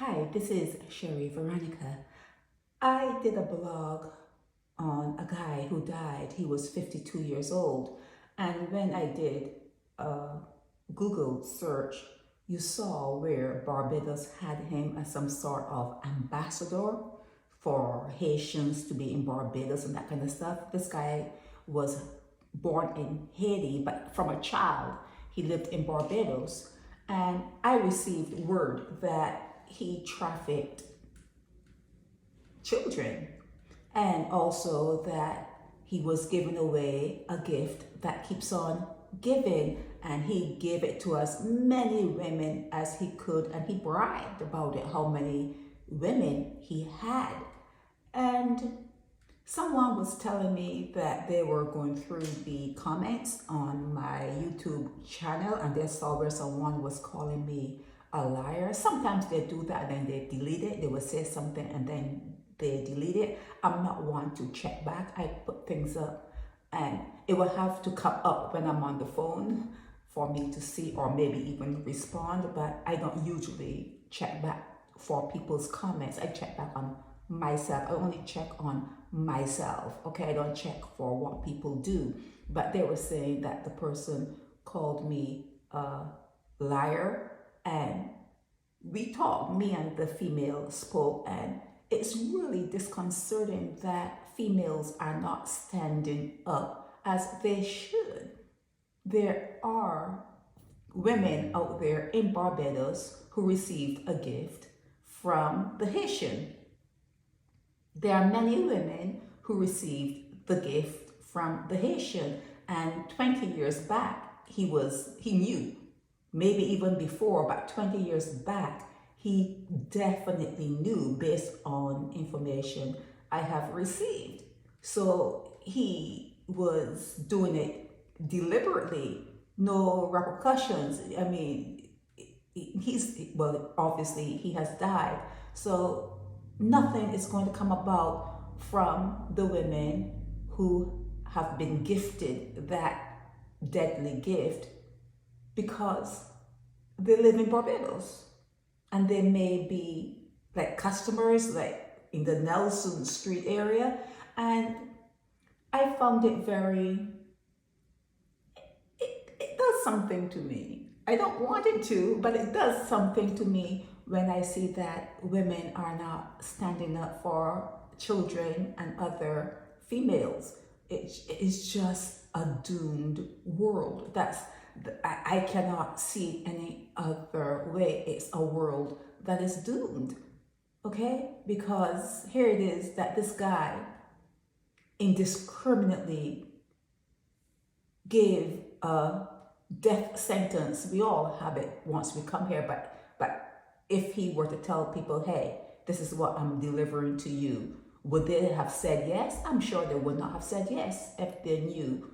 Hi, this is Sherry Veronica. I did a blog on a guy who died. He was 52 years old. And when I did a Google search, you saw where Barbados had him as some sort of ambassador for Haitians to be in Barbados and that kind of stuff. This guy was born in Haiti, but from a child, he lived in Barbados. And I received word that he trafficked children, and also that he was giving away a gift that keeps on giving, and he gave it to as many women as he could, and he bragged about it, how many women he had. And someone was telling me that they were going through the comments on my YouTube channel and they saw where someone was calling me a liar. Sometimes they do that and then they delete it. They will say something and then they delete it. I'm not one to check back. I put things up and it will have to come up when I'm on the phone for me to see or maybe even respond, but I don't usually check back for people's comments. I check back on myself. I only check on myself, okay? I don't check for what people do. But they were saying that the person called me a liar, and we talked, me and the female spoke, and it's really disconcerting that females are not standing up as they should. There are women out there in Barbados who received a gift from the Haitian. There are many women who received the gift from the Haitian, and 20 years back, he knew, maybe even before, but 20 years back, he definitely knew based on information I have received. So he was doing it deliberately, no repercussions. I mean, well, obviously he has died. So nothing is going to come about from the women who have been gifted that deadly gift because they live in Barbados and they may be like customers like in the Nelson Street area. And I found it it does something to me. I don't want it to, but it does something to me when I see that women are not standing up for children and other females. It is just a doomed world. I cannot see any other way. It's a world that is doomed, okay? Because here it is that this guy indiscriminately gave a death sentence. We all have it once we come here, but if he were to tell people, hey, this is what I'm delivering to you, would they have said yes? I'm sure they would not have said yes if they knew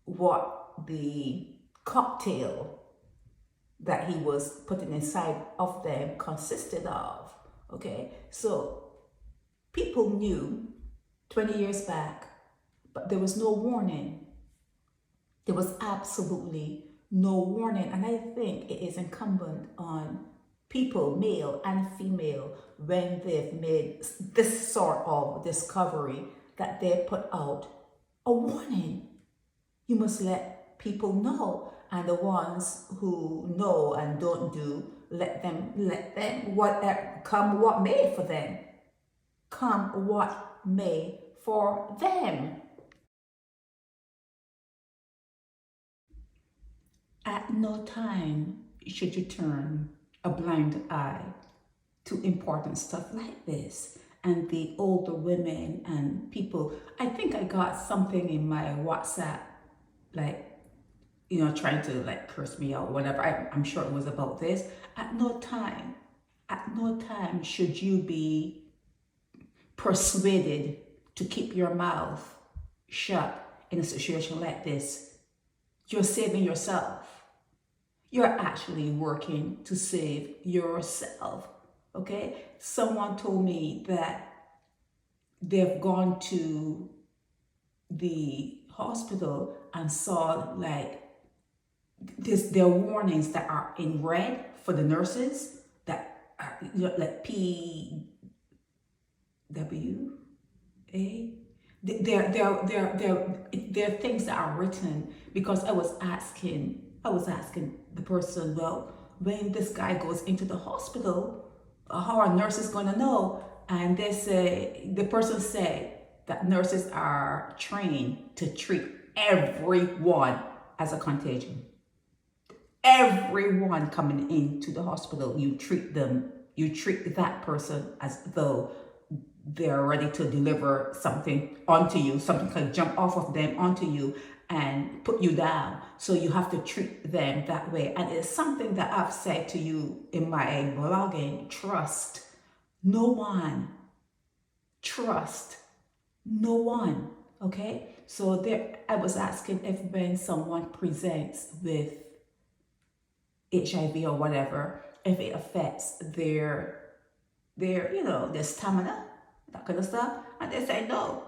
what the cocktail that he was putting inside of them consisted of, okay? So people knew 20 years back, but there was no warning. There was absolutely no warning. And I think it is incumbent on people, male and female, when they've made this sort of discovery, that they put out a warning. You must let people know, and the ones who know and don't do, let them, come what may for them. Come what may for them. At no time should you turn a blind eye to important stuff like this. And the older women and people, I think I got something in my WhatsApp, like, trying to like curse me out, whatever. I'm sure it was about this. At no time should you be persuaded to keep your mouth shut in a situation like this. You're saving yourself. You're actually working to save yourself, okay? Someone told me that they've gone to the hospital and saw like there are warnings that are in red for the nurses that like PWA. There are things that are written, because I was asking the person, well, when this guy goes into the hospital, how are nurses going to know? And the person said that nurses are trained to treat everyone as a contagion. Everyone coming into the hospital, you treat that person as though they're ready to deliver something onto you, something can jump off of them onto you and put you down. So you have to treat them that way. And it's something that I've said to you in my blogging: trust no one. Trust no one. Okay? So there, I was asking if when someone presents with HIV or whatever, if it affects their their stamina, that kind of stuff. And they said no.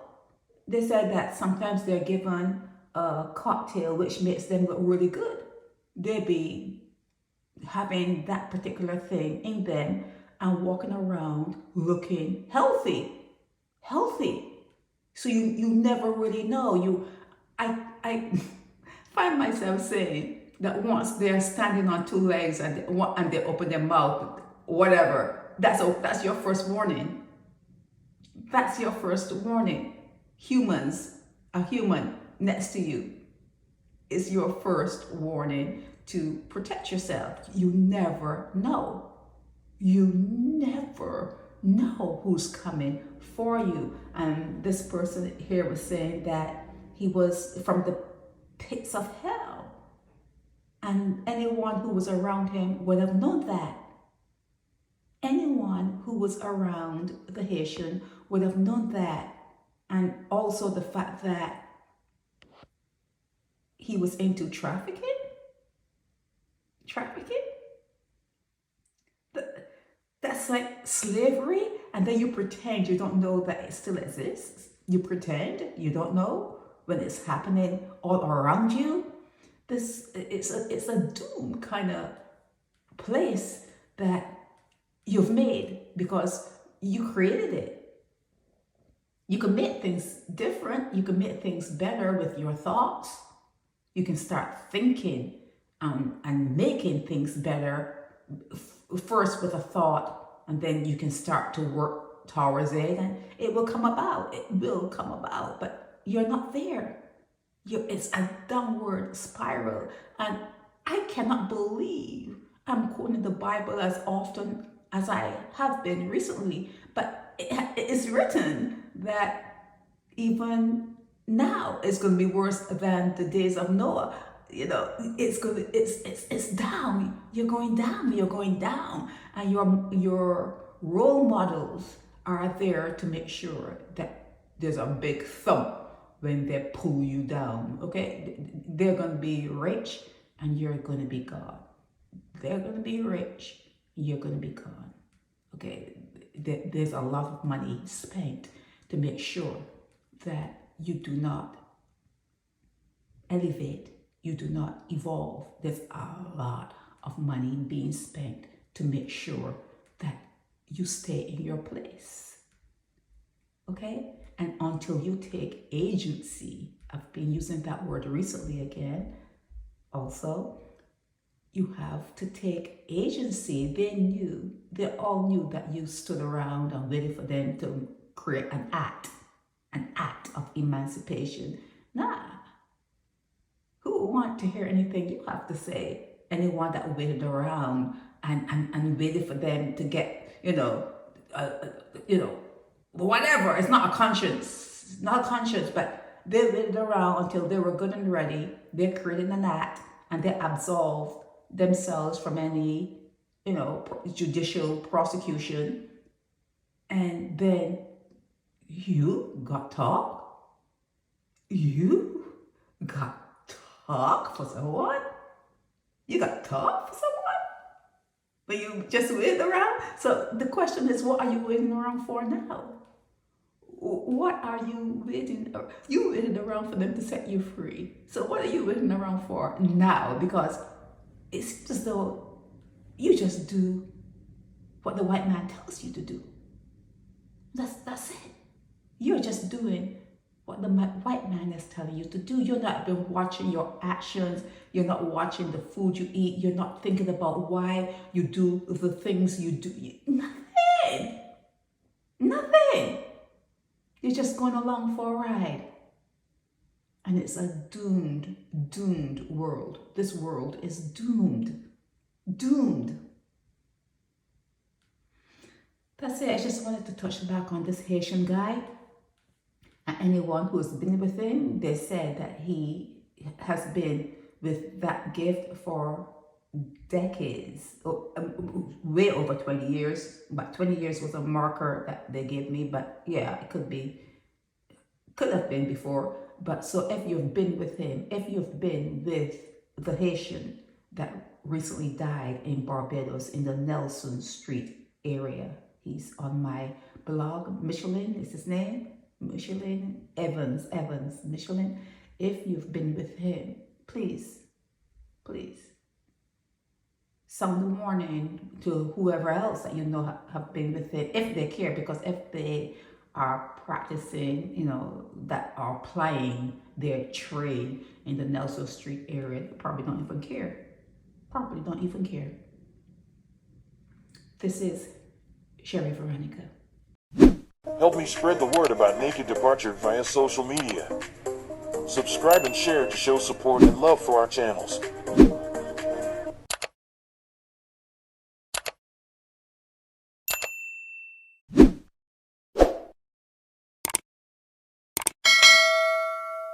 They said that sometimes they're given a cocktail which makes them look really good. They be having that particular thing in them and walking around looking healthy. So you never really know. I find myself saying that once they're standing on two legs and they open their mouth, whatever, that's your first warning. That's your first warning. A human next to you is your first warning to protect yourself. You never know. You never know who's coming for you. And this person here was saying that he was from the pits of hell. And anyone who was around him would have known that. Anyone who was around the Haitian would have known that. And also the fact that he was into trafficking. That's like slavery. And then you pretend you don't know that it still exists. You pretend you don't know when it's happening all around you. It's a doom kind of place that you've made because you created it. You can make things different. You can make things better with your thoughts. You can start thinking and making things better first with a thought, and then you can start to work towards it, and it will come about. It will come about, but you're not there. It's a downward spiral, and I cannot believe I'm quoting the Bible as often as I have been recently, but it is written that even now it's going to be worse than the days of Noah. It's down. You're going down, and your role models are there to make sure that there's a big thump when they pull you down. Okay, they're going to be rich, and you're going to be gone. They're going to be rich, you're going to be gone. Okay, there's a lot of money spent to make sure that you do not elevate, you do not evolve. There's a lot of money being spent to make sure that you stay in your place. Okay? And until you take agency, I've been using that word recently again, also, you have to take agency. They all knew that you stood around and waited for them to create an act of emancipation. Nah. Who would want to hear anything you have to say? Anyone that waited around and waited for them to get, whatever. It's not a conscience. But they waited around until they were good and ready. They created an act and they absolved themselves from any, judicial prosecution. And then you got talk. You got talk for someone. You got talk for someone. But you just waited around. So the question is, what are you waiting around for now? What are you waiting? You waited around for them to set you free. So what are you waiting around for now? Because it's just though you just do what the white man tells you to do. That's it. You're just doing what the white man is telling you to do. You're not been watching your actions. You're not watching the food you eat. You're not thinking about why you do the things you do. Nothing. Nothing. You're just going along for a ride. And it's a doomed world. This world is doomed. Doomed. That's it. I just wanted to touch back on this Haitian guy. And anyone who's been with him, they said that he has been with that gift for decades, way over 20 years. But 20 years was a marker that they gave me. But yeah, it could have been before. But so if you've been with him, if you've been with the Haitian that recently died in Barbados in the Nelson Street area, he's on my blog. Michelin is his name. Michelin Evans, Michelin. If you've been with him, please sound the warning to whoever else that you know have been with it, if they care, because if they are practicing, that are plying their trade in the Nelson Street area, they probably don't even care. This is Sherry Veronica. Help me spread the word about Naked Departure via social media. Subscribe and share to show support and love for our channels.